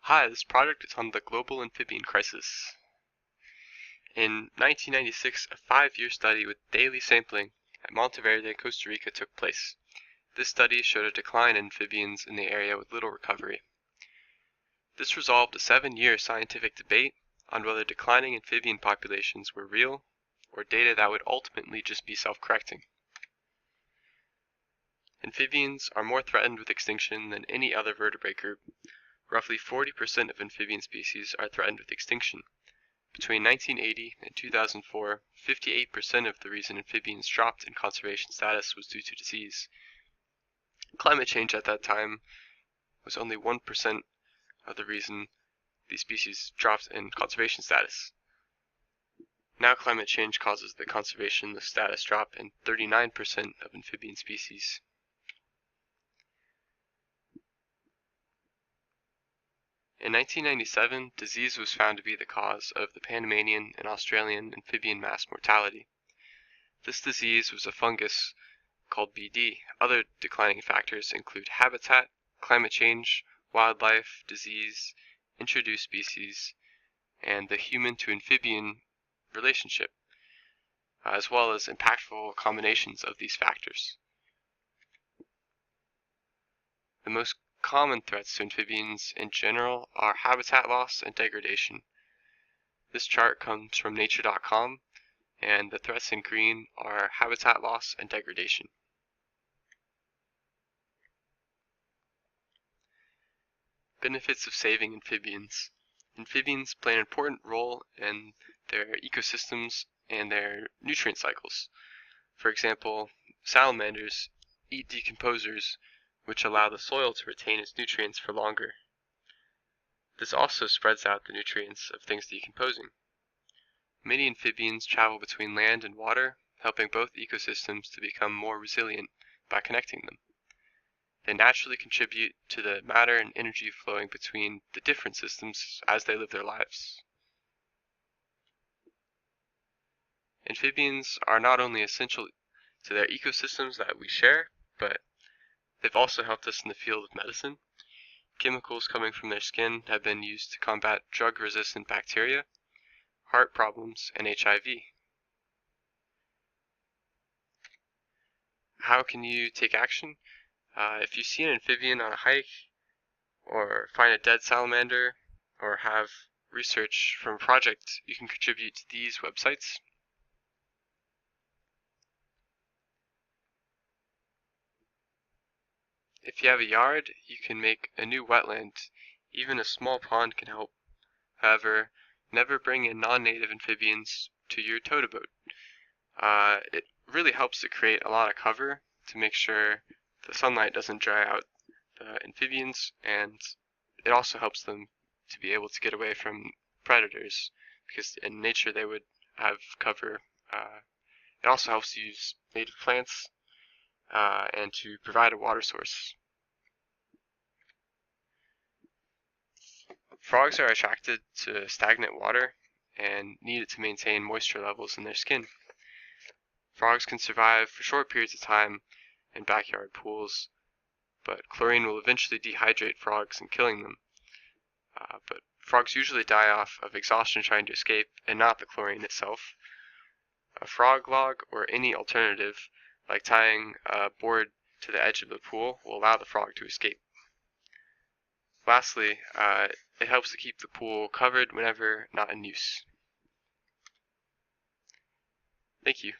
Hi, this project is on the global amphibian crisis. In 1996, a 5-year study with daily sampling at Monteverde, Costa Rica took place. This study showed a decline in amphibians in the area with little recovery. This resolved a 7-year scientific debate on whether declining amphibian populations were real or data that would ultimately just be self-correcting. Amphibians are more threatened with extinction than any other vertebrate group. Roughly 40% of amphibian species are threatened with extinction. Between 1980 and 2004, 58% of the reason amphibians dropped in conservation status was due to disease. Climate change at that time was only 1% of the reason these species dropped in conservation status. Now climate change causes the conservation status drop in 39% of amphibian species. In 1997, disease was found to be the cause of the Panamanian and Australian amphibian mass mortality. This disease was a fungus called BD. Other declining factors include habitat, climate change, wildlife, disease, introduced species, and the human-to-amphibian relationship, as well as impactful combinations of these factors. The most common threats to amphibians in general are habitat loss and degradation. This chart comes from nature.com, and the threats in green are habitat loss and degradation. Benefits of saving amphibians. Amphibians play an important role in their ecosystems and their nutrient cycles. For example, salamanders eat decomposers, which allow the soil to retain its nutrients for longer. This also spreads out the nutrients of things decomposing. Many amphibians travel between land and water, helping both ecosystems to become more resilient by connecting them. They naturally contribute to the matter and energy flowing between the different systems as they live their lives. Amphibians are not only essential to their ecosystems that we share, but they've also helped us in the field of medicine. Chemicals coming from their skin have been used to combat drug-resistant bacteria, heart problems, and HIV. How can you take action? If you see an amphibian on a hike, or find a dead salamander, or have research from a project, you can contribute to these websites. If you have a yard, you can make a new wetland. Even a small pond can help. However, never bring in non-native amphibians to your tow boat. It really helps to create a lot of cover to make sure the sunlight doesn't dry out the amphibians, and it also helps them to be able to get away from predators, because in nature they would have cover. It also helps to use native plants and to provide a water source. Frogs are attracted to stagnant water and need it to maintain moisture levels in their skin. Frogs can survive for short periods of time in backyard pools, but chlorine will eventually dehydrate frogs and killing them. But frogs usually die off of exhaustion trying to escape and not the chlorine itself. A frog log or any alternative, like tying a board to the edge of the pool, will allow the frog to escape. Lastly, it helps to keep the pool covered whenever not in use. Thank you.